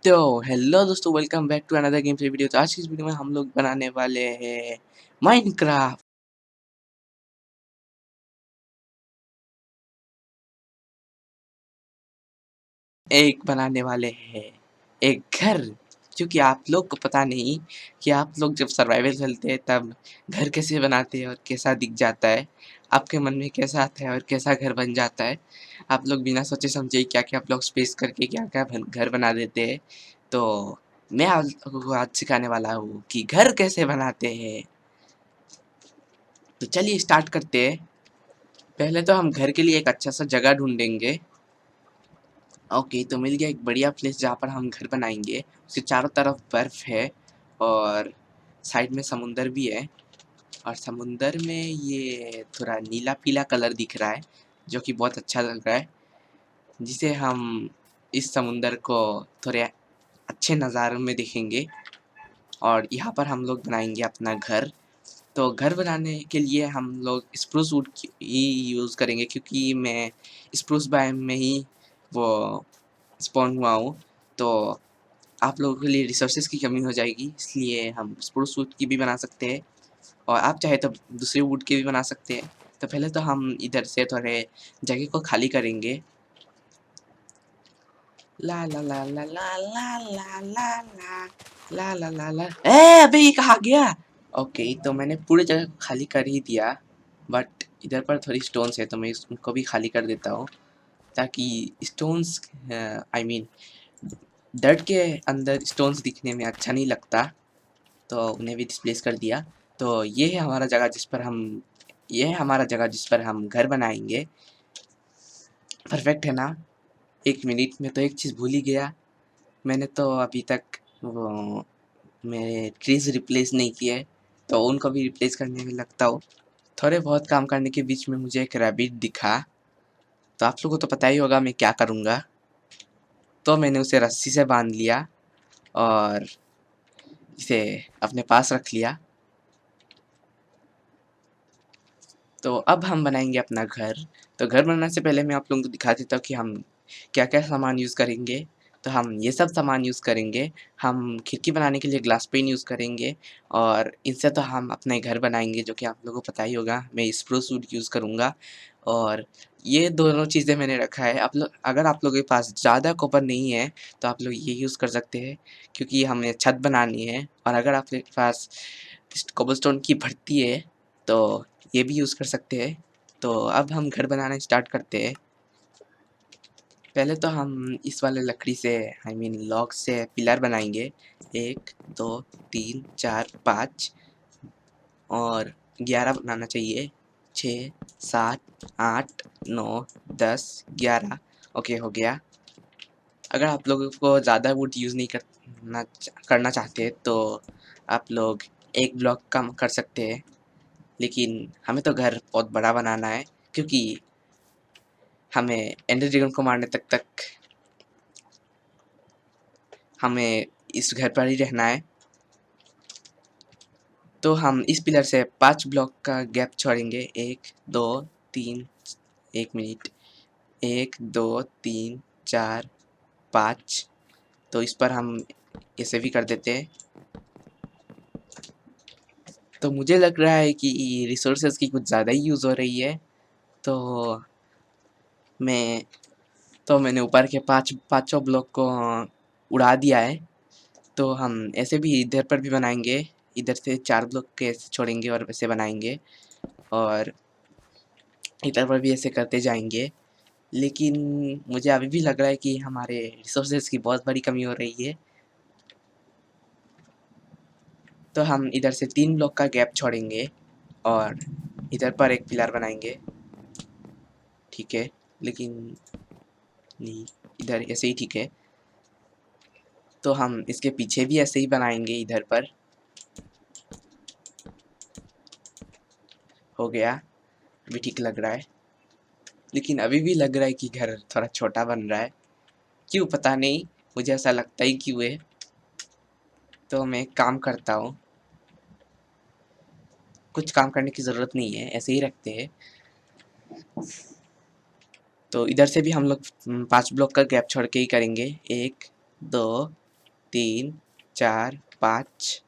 तो हेलो दोस्तों, welcome back to another game play video. तो आज की इस वीडियो में हम लोग बनाने वाले हैं माइनक्राफ्ट। एक बनाने वाले हैं एक घर, क्योंकि आप लोग को पता नहीं कि आप लोग जब सर्वाइवल खेलते हैं तब घर कैसे बनाते हैं और कैसा दिख जाता है, आपके मन में कैसा आता है और कैसा घर बन जाता है। आप लोग बिना सोचे समझे क्या क्या आप लोग स्पेस करके क्या क्या घर बना देते हैं। तो मैं आप लोगों को आज सिखाने वाला हूँ कि घर कैसे बनाते हैं। तो चलिए स्टार्ट करते हैं। पहले तो हम घर के लिए एक अच्छा सा जगह ढूंढेंगे। ओके, तो मिल गया एक बढ़िया प्लेस जहाँ पर हम घर बनाएंगे। उसके चारों तरफ बर्फ है और साइड में समुंदर भी है। और समुंदर में ये थोड़ा नीला पीला कलर दिख रहा है जो कि बहुत अच्छा लग रहा है, जिसे हम इस समुंदर को थोड़े अच्छे नज़ारों में देखेंगे। और यहाँ पर हम लोग बनाएंगे अपना घर। तो घर बनाने के लिए हम लोग स्प्रूस वुड ही यूज़ करेंगे, क्योंकि मैं स्प्रूस बायोम में ही वो स्पॉन हुआ हूँ। तो आप लोगों के लिए रिसोर्सेज की कमी हो जाएगी, इसलिए हम स्प्रूस वुड की भी बना सकते हैं और आप चाहे तो दूसरे वुड के भी बना सकते हैं। तो पहले तो हम इधर से थोड़े जगह को खाली करेंगे। ला ला ला ला ला ला ला ला ला ला ला ला ला। अबे ये कहाँ गया? ओके, तो मैंने पूरी जगह को खाली कर ही दिया, बट इधर पर थोड़ी स्टोन्स है तो मैं इसको भी खाली कर देता हूँ, ताकि स्टोन्स आई मीन डर्ट के अंदर स्टोन्स दिखने में अच्छा नहीं लगता, तो उन्हें भी डिस्प्लेस कर दिया। तो ये है हमारा जगह जिस पर हम ये है हमारा जगह जिस पर हम घर बनाएंगे। परफेक्ट है ना? एक मिनट में तो एक चीज़ भूल ही गया। मैंने तो अभी तक वो मेरे ट्रीज रिप्लेस नहीं किए, तो उनको भी रिप्लेस करने में लगता हूँ। थोड़े बहुत काम करने के बीच में मुझे एक रैबिट दिखा, तो आप लोगों को तो पता ही होगा मैं क्या करूँगा। तो मैंने उसे रस्सी से बांध लिया और इसे अपने पास रख लिया। तो अब हम बनाएंगे अपना घर। तो घर बनाने से पहले मैं आप लोगों को दिखा देता हूँ कि हम क्या क्या सामान यूज़ करेंगे। तो हम ये सब सामान यूज़ करेंगे। हम खिड़की बनाने के लिए ग्लास पेन यूज़ करेंगे और इनसे तो हम अपने घर बनाएंगे, जो कि आप लोगों को पता ही होगा। मैं स्प्रूस वुड यूज़ करूँगा और ये दोनों चीज़ें मैंने रखा है। आप लोग अगर आप लोगों के पास ज़्यादा कॉपर नहीं है तो आप लोग ये यूज़ कर सकते हैं, क्योंकि हमें छत बनानी है। और अगर आपके पास कोबलस्टोन की भट्टी है तो ये भी यूज़ कर सकते हैं। तो अब हम घर बनाना स्टार्ट करते हैं। पहले तो हम इस वाले लकड़ी से आई मीन लॉग से पिलर बनाएंगे। 1 2 3 4 5 और 11 बनाना चाहिए। 6 7 8 9 10 11। ओके, हो गया। अगर आप लोगों को ज़्यादा वुड यूज़ नहीं करना चाहते तो आप लोग एक ब्लॉक कम कर सकते हैं, लेकिन हमें तो घर बहुत बड़ा बनाना है, क्योंकि हमें एंडर ड्रैगन को मारने तक हमें इस घर पर ही रहना है। तो हम इस पिलर से 5 ब्लॉक का गैप छोड़ेंगे। 1 2 3 1 मिनट 1 2 3 4 5। तो इस पर हम ऐसे भी कर देते हैं। तो मुझे लग रहा है कि रिसोर्सेज की कुछ ज़्यादा ही यूज़ हो रही है, तो मैं मैंने ऊपर के पाँचों ब्लॉक को उड़ा दिया है। तो हम ऐसे भी इधर पर भी बनाएंगे। इधर से 4 ब्लॉक के ऐसे छोड़ेंगे और वैसे बनाएंगे और इधर पर भी ऐसे करते जाएंगे। लेकिन मुझे अभी भी लग रहा है कि हमारे रिसोर्सेज की बहुत बड़ी कमी हो रही है। तो हम इधर से 3 ब्लॉक का गैप छोड़ेंगे और इधर पर एक पिलर बनाएंगे। ठीक है, लेकिन नहीं, इधर ऐसे ही ठीक है। तो हम इसके पीछे भी ऐसे ही बनाएंगे। इधर पर हो गया, अभी ठीक लग रहा है। लेकिन अभी भी लग रहा है कि घर थोड़ा छोटा बन रहा है, क्यों पता नहीं, मुझे ऐसा लगता ही क्यों है। तो मैं एक काम करता हूँ, कुछ काम करने की ज़रूरत नहीं है, ऐसे ही रखते हैं। तो इधर से भी हम लोग 5 ब्लॉक का गैप छोड़ के ही करेंगे। 1 2 3 4 5।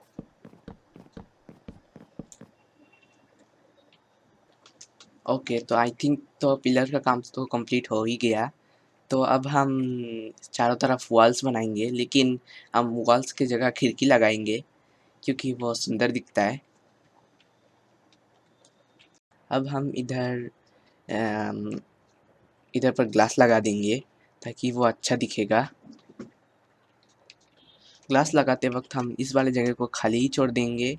ओके, तो आई थिंक तो पिलर का काम तो कंप्लीट हो ही गया। तो अब हम चारों तरफ वॉल्स बनाएंगे, लेकिन हम वॉल्स की जगह खिड़की लगाएंगे क्योंकि वो सुंदर दिखता है। अब हम इधर पर ग्लास लगा देंगे ताकि वो अच्छा दिखेगा। ग्लास लगाते वक्त हम इस वाले जगह को खाली ही छोड़ देंगे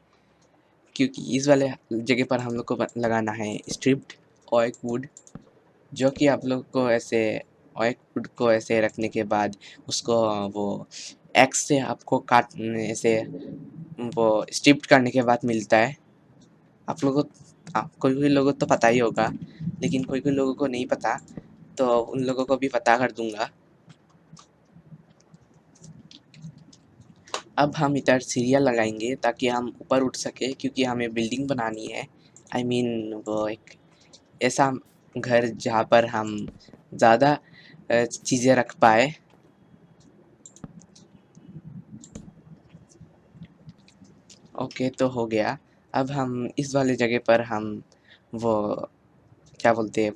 क्योंकि इस वाले जगह पर हम लोग को लगाना है स्ट्रिप्ड ओक वुड, जो कि आप लोग को ऐसे ओक वुड को ऐसे रखने के बाद उसको वो एक्स से आपको काट ऐसे वो स्ट्रिप्ड करने के बाद मिलता है। आप लोगों को कोई कोई लोगों को तो पता ही होगा, लेकिन कोई कोई लोगों को नहीं पता, तो उन लोगों को भी पता कर दूंगा। अब हम इधर सीढ़ियाँ लगाएंगे ताकि हम ऊपर उठ सके क्योंकि हमें बिल्डिंग बनानी है। आई मीन वो एक ऐसा घर जहाँ पर हम ज़्यादा चीज़ें रख पाए। ओके, तो हो गया। अब हम इस वाले जगह पर हम वो क्या बोलते हैं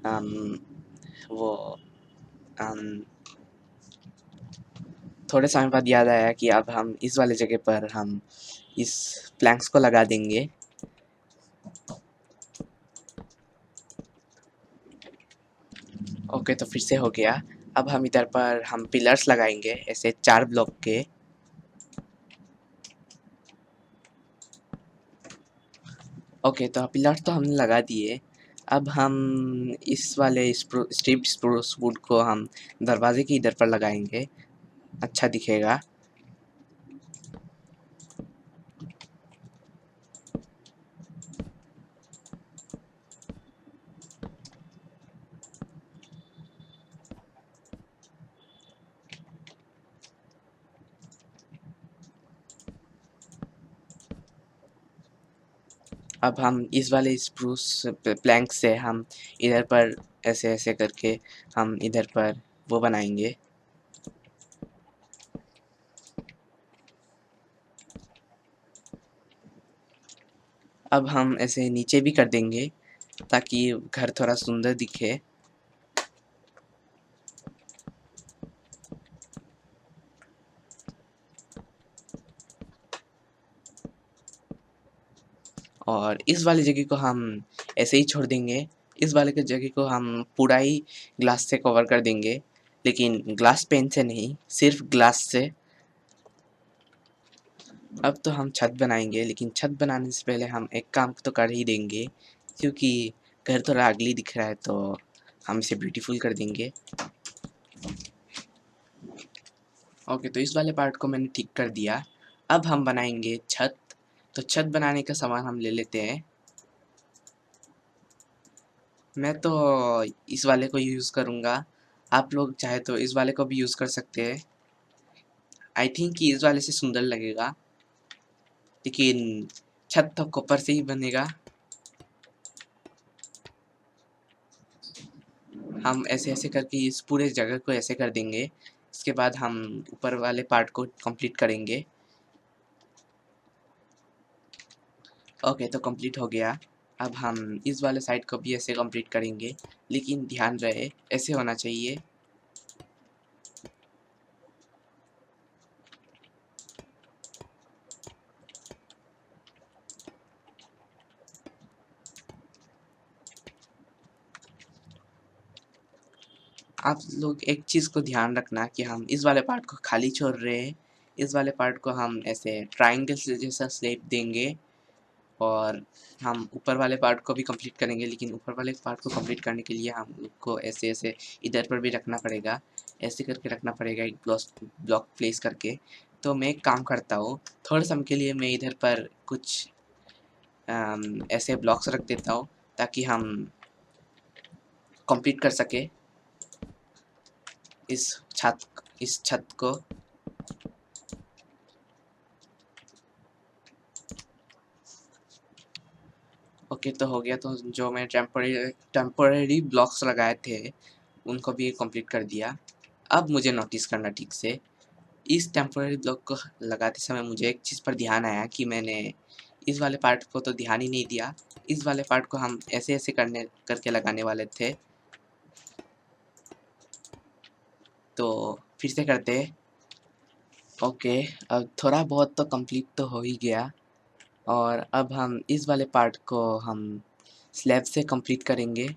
अम, वो अम, थोड़े समय बाद याद आया कि अब हम इस वाले जगह पर हम इस प्लैंक्स को लगा देंगे। ओके, तो फिर से हो गया। अब हम इधर पर हम पिलर्स लगाएंगे ऐसे 4 ब्लॉक के। ओके, तो पिलर्स तो हमने लगा दिए। अब हम इस वाले स्ट्रिप्ड स्प्रूस वुड को हम दरवाजे के इधर पर लगाएंगे, अच्छा दिखेगा। अब हम इस वाले स्प्रूस प्लैंक से हम इधर पर ऐसे ऐसे करके हम इधर पर वो बनाएंगे। अब हम ऐसे नीचे भी कर देंगे ताकि घर थोड़ा सुंदर दिखे। और इस वाली जगह को हम ऐसे ही छोड़ देंगे। इस वाले के जगह को हम पूरा ही ग्लास से कवर कर देंगे, लेकिन ग्लास पेन से नहीं, सिर्फ ग्लास से। अब तो हम छत बनाएंगे, लेकिन छत बनाने से पहले हम एक काम तो कर ही देंगे क्योंकि घर थोड़ा अगली दिख रहा है, तो हम इसे ब्यूटीफुल कर देंगे। ओके, तो इस वाले पार्ट को मैंने ठीक कर दिया। अब हम बनाएंगे छत। तो छत बनाने का सामान हम ले लेते हैं। मैं तो इस वाले को यूज़ करूँगा, आप लोग चाहे तो इस वाले को भी यूज़ कर सकते हैं। आई थिंक कि इस वाले से सुंदर लगेगा, लेकिन छत तो कॉपर से ही बनेगा। हम ऐसे ऐसे करके इस पूरे जगह को ऐसे कर देंगे। इसके बाद हम ऊपर वाले पार्ट को कंप्लीट करेंगे। ओके, तो कंप्लीट हो गया। अब हम इस वाले साइड को भी ऐसे कंप्लीट करेंगे, लेकिन ध्यान रहे ऐसे होना चाहिए। आप लोग एक चीज़ को ध्यान रखना कि हम इस वाले पार्ट को खाली छोड़ रहे हैं। इस वाले पार्ट को हम ऐसे ट्रायंगल से जैसा शेप देंगे और हम ऊपर वाले पार्ट को भी कंप्लीट करेंगे, लेकिन ऊपर वाले पार्ट को कंप्लीट करने के लिए हम लोग को ऐसे ऐसे इधर पर भी रखना पड़ेगा, ऐसे करके रखना पड़ेगा, एक ब्लॉक प्लेस करके। तो मैं एक काम करता हूँ, थोड़े समय के लिए मैं इधर पर कुछ ऐसे ब्लॉक्स रख देता हूँ ताकि हम कंप्लीट कर सके इस छत को। ओके, तो हो गया। तो जो मैं टेम्पररी ब्लॉक्स लगाए थे उनको भी कंप्लीट कर दिया। अब मुझे नोटिस करना ठीक से इस टेम्पोररी ब्लॉक को लगाते समय मुझे एक चीज़ पर ध्यान आया कि मैंने इस वाले पार्ट को तो ध्यान ही नहीं दिया। इस वाले पार्ट को हम ऐसे-ऐसे करके लगाने वाले थे। तो फिर से करते हैं। ओके, अब थोड़ा बहुत तो कंप्लीट तो हो ही गया और अब हम इस वाले पार्ट को हम स्लैब से कंप्लीट करेंगे,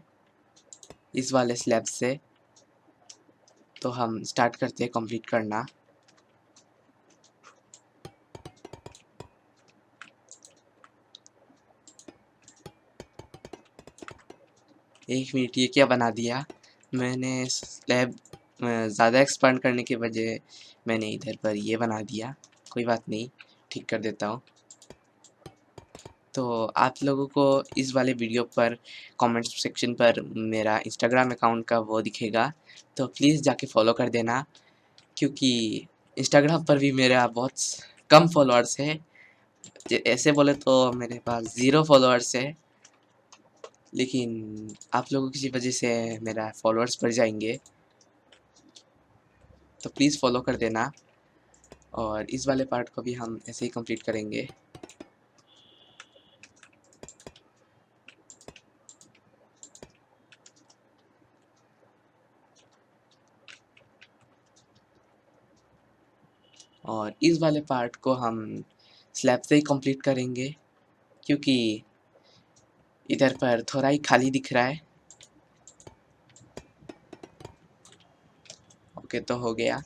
इस वाले स्लैब से। तो हम स्टार्ट करते हैं कंप्लीट करना। एक मिनट, ये क्या बना दिया मैंने? स्लैब ज़्यादा एक्सपांड करने के वजह मैंने इधर पर ये बना दिया। कोई बात नहीं, ठीक कर देता हूँ। तो आप लोगों को इस वाले वीडियो पर कमेंट सेक्शन पर मेरा इंस्टाग्राम अकाउंट का वो दिखेगा, तो प्लीज़ जाके फॉलो कर देना, क्योंकि इंस्टाग्राम पर भी मेरा बहुत कम फॉलोअर्स है। ऐसे बोले तो मेरे पास 0 फॉलोअर्स है, लेकिन आप लोगों की वजह से मेरा फॉलोअर्स बढ़ जाएंगे। तो प्लीज़ फॉलो कर देना और इस वाले पार्ट को भी हम ऐसे ही कंप्लीट करेंगे। और इस वाले पार्ट को हम स्लैब से ही कंप्लीट करेंगे, क्योंकि इधर पर थोड़ा ही खाली दिख रहा है। ओके, तो हो गया।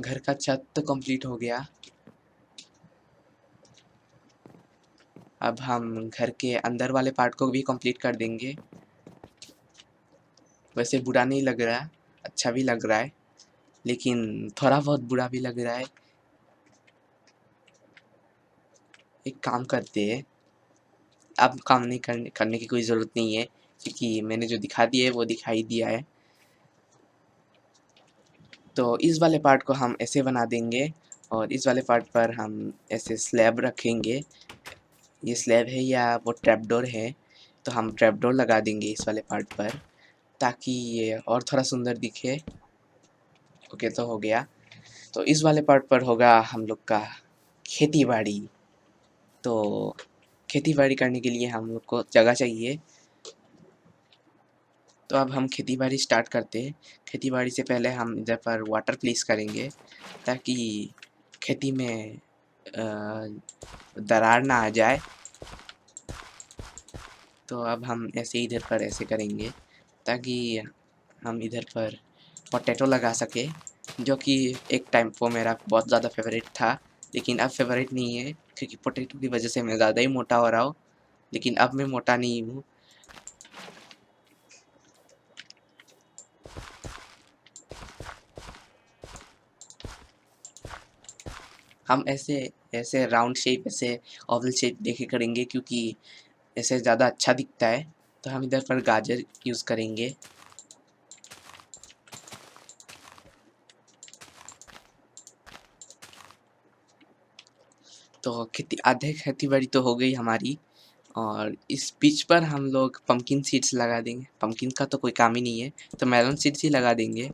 घर का छत तो कंप्लीट हो गया। अब हम घर के अंदर वाले पार्ट को भी कंप्लीट कर देंगे। वैसे बुरा नहीं लग रहा, अच्छा भी लग रहा है, लेकिन थोड़ा बहुत बुरा भी लग रहा है। एक काम करते हैं, अब काम नहीं करने की कोई ज़रूरत नहीं है, क्योंकि मैंने जो दिखा दिया है वो दिखाई दिया है। तो इस वाले पार्ट को हम ऐसे बना देंगे और इस वाले पार्ट पर हम ऐसे स्लैब रखेंगे। ये स्लैब है या वो ट्रैपडोर है, तो हम ट्रैपडोर लगा देंगे इस वाले पार्ट पर, ताकि ये और थोड़ा सुंदर दिखे। ओके, तो हो गया। तो इस वाले पार्ट पर होगा हम लोग का खेती बाड़ी। तो खेती बाड़ी करने के लिए हम लोग को जगह चाहिए। तो अब हम खेती बाड़ी स्टार्ट करते हैं। खेती बाड़ी से पहले हम इधर पर वाटर प्लेस करेंगे, ताकि खेती में दरार ना आ जाए। तो अब हम ऐसे इधर पर ऐसे करेंगे, ताकि हम इधर पर पोटैटो लगा सके, जो कि एक टाइम पर मेरा बहुत ज़्यादा फेवरेट था, लेकिन अब फेवरेट नहीं है, क्योंकि पोटैटो की वजह से मैं ज़्यादा ही मोटा हो रहा हूँ। लेकिन अब मैं मोटा नहीं हूँ। हम ऐसे ऐसे राउंड शेप, ऐसे ओवल शेप देखे करेंगे, क्योंकि ऐसे ज़्यादा अच्छा दिखता है। तो हम इधर पर गाजर यूज़ करेंगे। तो आधे खेती बाड़ी तो हो गई हमारी, और इस बीच पर हम लोग पम्पकिन सीड्स लगा देंगे। पम्पकिन का तो कोई काम ही नहीं है, तो मेलन सीड्स ही लगा देंगे।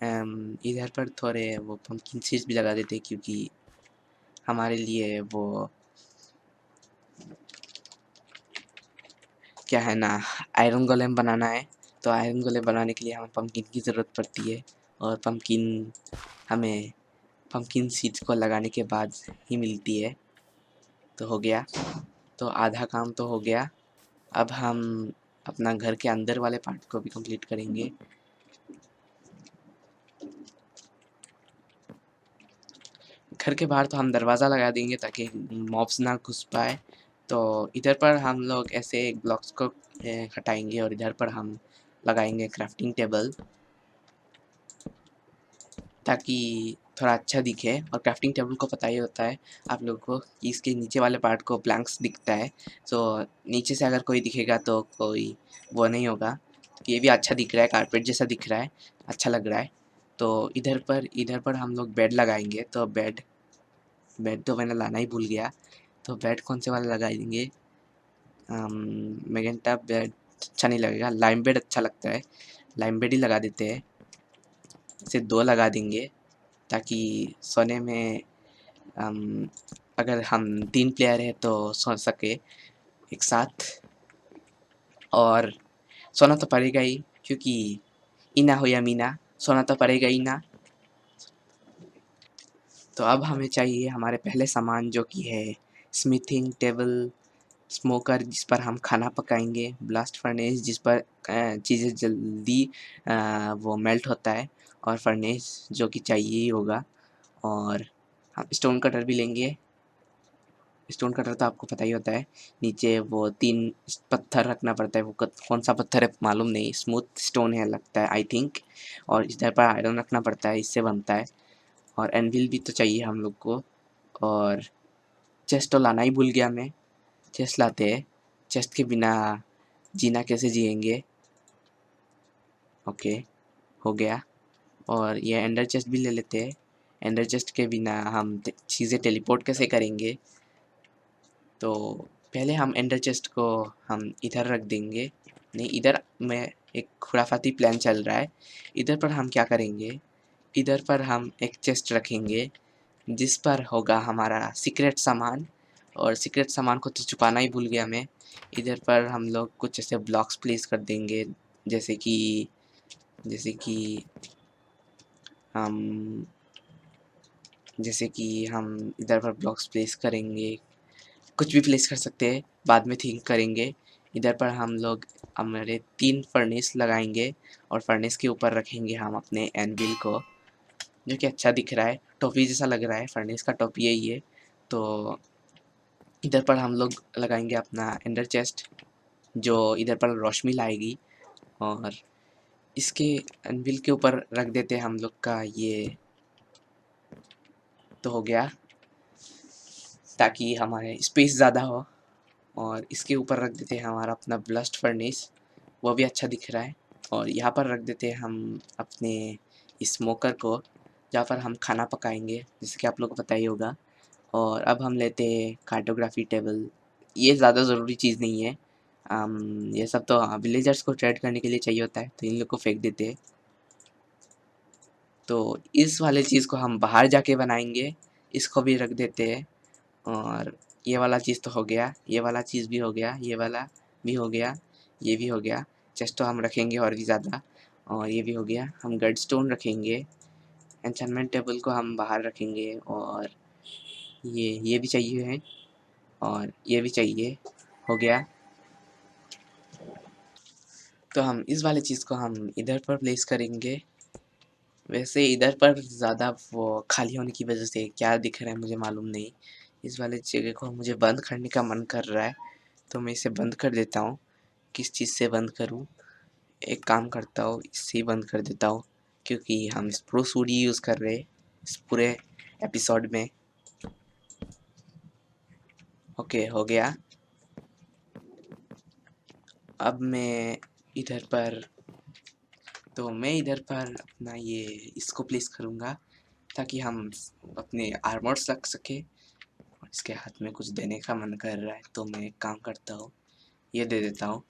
इधर पर थोड़े वो पम्पकिन सीड्स भी लगा देते हैं, क्योंकि हमारे लिए वो क्या है ना, आयरन गोलेम बनाना है। तो आयरन गोलेम बनाने के लिए हमें पम्पकिन की ज़रूरत पड़ती है, और पम्पकिन हमें पम्पकिन सीड्स को लगाने के बाद ही मिलती है। तो हो गया। तो आधा काम तो हो गया। अब हम अपना घर के अंदर वाले पार्ट को भी कंप्लीट करेंगे। घर के बाहर तो हम दरवाज़ा लगा देंगे, ताकि मॉब्स ना घुस पाए। तो इधर पर हम लोग ऐसे ब्लॉक्स को हटाएंगे, और इधर पर हम लगाएंगे क्राफ्टिंग टेबल, ताकि थोड़ा अच्छा दिखे। और क्राफ्टिंग टेबल को पता ही होता है आप लोगों को कि इसके नीचे वाले पार्ट को प्लैंक्स दिखता है। तो नीचे से अगर कोई दिखेगा तो कोई वो नहीं होगा। ये भी अच्छा दिख रहा है, कारपेट जैसा दिख रहा है, अच्छा लग रहा है। तो इधर पर हम लोग बेड लगाएंगे। तो बेड बेड तो मैंने लाना ही भूल गया। तो बेड कौन से वाला लगाएंगे? मैजेंटा बेड अच्छा नहीं लगेगा, लाइम बेड अच्छा लगता है। लाइम बेड ही लगा देते हैं। इसे 2 लगा देंगे। ताकि सोने में अगर हम 3 प्लेयर हैं तो सो सके एक साथ। और सोना तो पड़ेगा ही, क्योंकि इना हो या मीना, सोना तो पड़ेगा ही ना। तो अब हमें चाहिए हमारे पहले सामान, जो कि है स्मिथिंग टेबल, स्मोकर जिस पर हम खाना पकाएंगे, ब्लास्ट फर्नेस जिस पर चीज़ें जल्दी वो मेल्ट होता है, और फर्नेस जो कि चाहिए ही होगा। और हम स्टोन कटर भी लेंगे। स्टोन कटर तो आपको पता ही होता है, नीचे वो 3 पत्थर रखना पड़ता है। वो कौन सा पत्थर है मालूम नहीं, स्मूथ स्टोन है लगता है आई थिंक। और इधर पर आयरन रखना पड़ता है, इससे बनता है। और एनविल भी तो चाहिए हम लोग को। और चेस्ट तो लाना ही भूल गया मैं, चेस्ट लाते हैं। चेस्ट के बिना जीना कैसे जिएंगे। ओके, हो गया। और ये एंडर चेस्ट भी ले लेते हैं। एंडर चेस्ट के बिना हम चीज़ें टेलीपोर्ट कैसे करेंगे। तो पहले हम एंडर चेस्ट को हम इधर रख देंगे। नहीं, इधर में एक खुराफाती प्लान चल रहा है। इधर पर हम क्या करेंगे, इधर पर हम एक चेस्ट रखेंगे जिस पर होगा हमारा सीक्रेट सामान। और सीक्रेट सामान को तो छुपाना ही भूल गया मैं। इधर पर हम लोग कुछ ऐसे ब्लॉक्स प्लेस कर देंगे, जैसे कि जैसे कि हम जैसे कि हम इधर पर ब्लॉक्स प्लेस करेंगे। कुछ भी प्लेस कर सकते हैं, बाद में थिंक करेंगे। इधर पर हम लोग हमारे 3 फर्नेस लगाएंगे, और फर्नेस के ऊपर रखेंगे हम अपने एनविल को, जो कि अच्छा दिख रहा है, टोपी जैसा लग रहा है। फर्नेस का टोपी यही है। तो इधर पर हम लोग लगाएंगे अपना एंडर चेस्ट, जो इधर पर रोशनी लाएगी। और इसके एनविल के ऊपर रख देते हैं हम लोग का ये, तो हो गया, ताकि हमारे स्पेस ज़्यादा हो। और इसके ऊपर रख देते हैं हमारा अपना ब्लास्ट फर्नेस, वो भी अच्छा दिख रहा है। और यहाँ पर रख देते हैं हम अपने स्मोकर को, जहाँ पर हम खाना पकाएंगे, जैसे कि आप लोग को पता ही होगा। और अब हम लेते हैं कार्टोग्राफी टेबल। ये ज़्यादा ज़रूरी चीज़ नहीं है। ये सब तो विलेजर्स को ट्रेड करने के लिए चाहिए होता है, तो इन लोग को फेंक देते हैं। तो इस वाले चीज़ को हम बाहर जाके बनाएंगे, इसको भी रख देते हैं। और ये वाला चीज़ तो हो गया, ये वाला चीज़ भी हो गया, ये वाला भी हो गया, ये भी हो गया। चेस्ट तो हम रखेंगे और भी ज़्यादा। और ये भी हो गया, हम गड स्टोन रखेंगे। एन्चेंटमेंट टेबल को हम बाहर रखेंगे। और ये भी चाहिए है, और ये भी चाहिए, हो गया। तो हम इस वाले चीज़ को हम इधर पर प्लेस करेंगे। वैसे इधर पर ज़्यादा वो खाली होने की वजह से क्या दिख रहा है मुझे मालूम नहीं। इस वाले जगह को मुझे बंद करने का मन कर रहा है, तो मैं इसे बंद कर देता हूँ। किस चीज़ से बंद करूँ? एक काम करता हूँ, इससे ही बंद कर देता हूँ, क्योंकि हम स्प्रूस वुड ही यूज़ कर रहे हैं इस पूरे एपिसोड में। ओके, हो गया। अब मैं इधर पर अपना ये इसको प्लेस करूँगा, ताकि हम अपने आर्मर्स रख सके। और इसके हाथ में कुछ देने का मन कर रहा है, तो मैं एक काम करता हूँ, ये दे देता हूँ।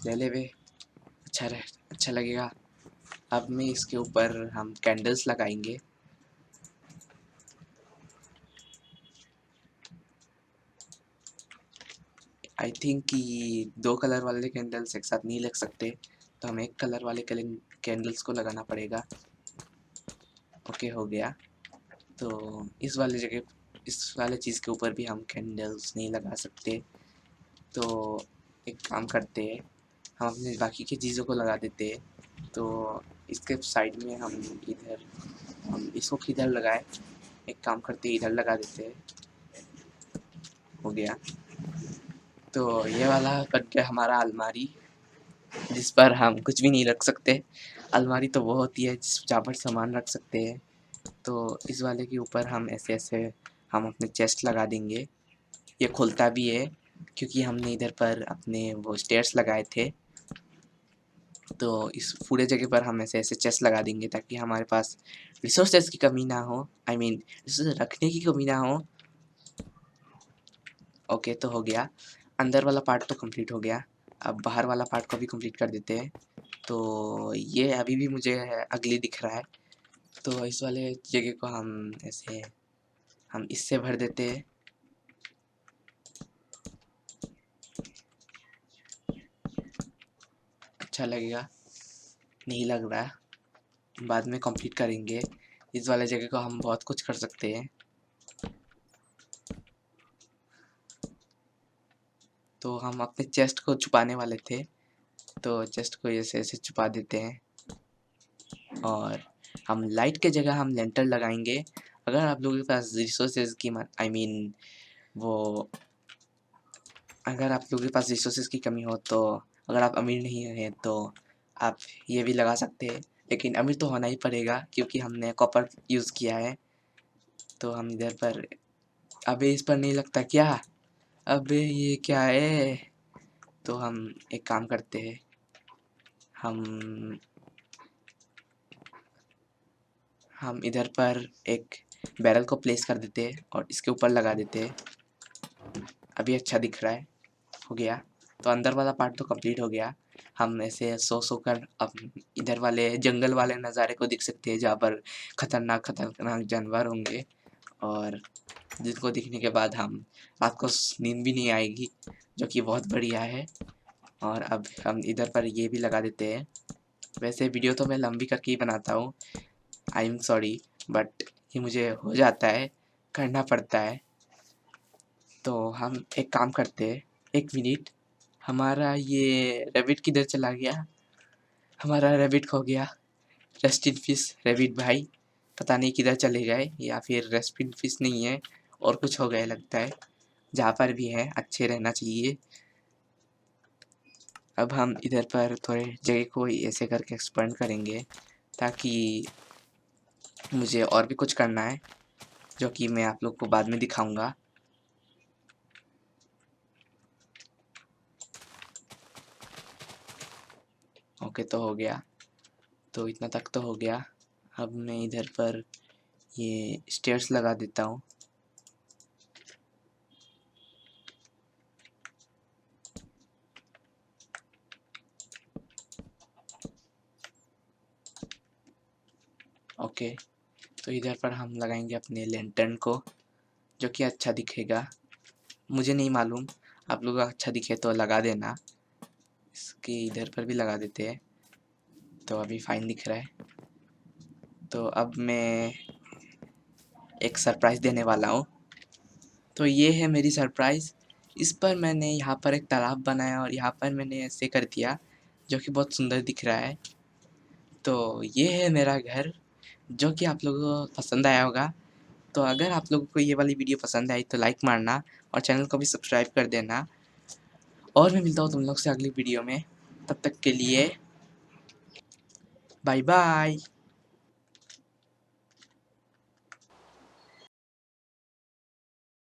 ले ले बे, अच्छा लगेगा। अब मैं इसके ऊपर हम कैंडल्स लगाएंगे। आई थिंक कि 2 कलर वाले कैंडल्स एक साथ नहीं लग सकते, तो हमें 1 कलर वाले कैंडल्स को लगाना पड़ेगा। ओके, हो गया। तो इस वाले चीज़ के ऊपर भी हम कैंडल्स नहीं लगा सकते, तो एक काम करते हैं, हम अपने बाकी की चीज़ों को लगा देते हैं। तो इसके साइड में हम इसको किधर लगाए, एक काम करते हैं, इधर लगा देते हैं। हो गया। तो ये वाला बन गया हमारा अलमारी, जिस पर हम कुछ भी नहीं रख सकते। अलमारी तो वो होती है जहाँ पर सामान रख सकते हैं। तो इस वाले के ऊपर हम ऐसे-ऐसे हम अपने चेस्ट लगा देंगे। ये खुलता भी है, क्योंकि हमने इधर पर अपने वो स्टेयर्स लगाए थे। तो इस पूरे जगह पर हम ऐसे-ऐसे चेस्ट लगा देंगे, ताकि हमारे पास रिसोर्सेज़ की कमी ना हो। आई मीन रिसोर्सेज़ रखने की कमी ना हो। ओके, तो हो गया। अंदर वाला पार्ट तो कंप्लीट हो गया। अब बाहर वाला पार्ट को भी कंप्लीट कर देते हैं। तो ये अभी भी मुझे अगली दिख रहा है। तो इस वाले जगह को हम ऐसे हम इससे भर देते हैं। अच्छा लगेगा, नहीं लग रहा, बाद में कंप्लीट करेंगे। इस वाले जगह को हम बहुत कुछ कर सकते हैं। तो हम अपने चेस्ट को छुपाने वाले थे, तो चेस्ट को ऐसे ऐसे छुपा देते हैं। और हम लाइट के जगह हम लेंटर लगाएंगे। अगर आप लोगों के पास रिसोर्सेज की आई मीन वो अगर आप लोगों के पास रिसोर्सेज की कमी हो, तो अगर आप अमीर नहीं हैं तो आप ये भी लगा सकते हैं। लेकिन अमीर तो होना ही पड़ेगा क्योंकि हमने कॉपर यूज़ किया है। तो हम इधर पर, अबे इस पर नहीं लगता क्या? अबे ये क्या है? तो हम एक काम करते हैं, हम इधर पर एक बैरल को प्लेस कर देते हैं और इसके ऊपर लगा देते हैं। अभी अच्छा दिख रहा है, हो गया। तो अंदर वाला पार्ट तो कंप्लीट हो गया। हम ऐसे सो कर अब इधर वाले जंगल वाले नज़ारे को देख सकते हैं, जहाँ पर खतरनाक खतरनाक जानवर होंगे और जिनको देखने के बाद हम रात को नींद भी नहीं आएगी, जो कि बहुत बढ़िया है। और अब हम इधर पर ये भी लगा देते हैं। वैसे वीडियो तो मैं लंबी करके ही बनाता हूँ, आई एम सॉरी, बट ये मुझे हो जाता है, करना पड़ता है। तो हम एक काम करते हैं, एक मिनट, हमारा ये रैबिट किधर चला गया? हमारा रैबिट खो गया। रेस्ट इन पीस रैबिट भाई, पता नहीं किधर चले गए, या फिर रेस्ट इन पीस नहीं है और कुछ हो गया लगता है। जहाँ पर भी है अच्छे रहना चाहिए। अब हम इधर पर थोड़े जगह को ऐसे करके एक्सपेंड करेंगे, ताकि मुझे और भी कुछ करना है, जो कि मैं आप लोग को बाद में दिखाऊंगा। ओके, तो हो गया, तो इतना तक तो हो गया। अब मैं इधर पर ये स्टेयर्स लगा देता हूँ। ओके, तो इधर पर हम लगाएंगे अपने लैंटर्न को, जो कि अच्छा दिखेगा। मुझे नहीं मालूम, आप लोग अच्छा दिखे तो लगा देना। इसके इधर पर भी लगा देते हैं, तो अभी फाइन दिख रहा है। तो अब मैं एक सरप्राइज़ देने वाला हूँ। तो ये है मेरी सरप्राइज़। इस पर मैंने यहाँ पर एक तालाब बनाया और यहाँ पर मैंने ऐसे कर दिया, जो कि बहुत सुंदर दिख रहा है। तो ये है मेरा घर, जो कि आप लोगों को पसंद आया होगा। तो अगर आप लोगों को ये वाली वीडियो पसंद आई तो लाइक मारना और चैनल को भी सब्सक्राइब कर देना। और मैं मिलता हूँ तुम लोग से अगली वीडियो में, तब तक के लिए बाय बाय।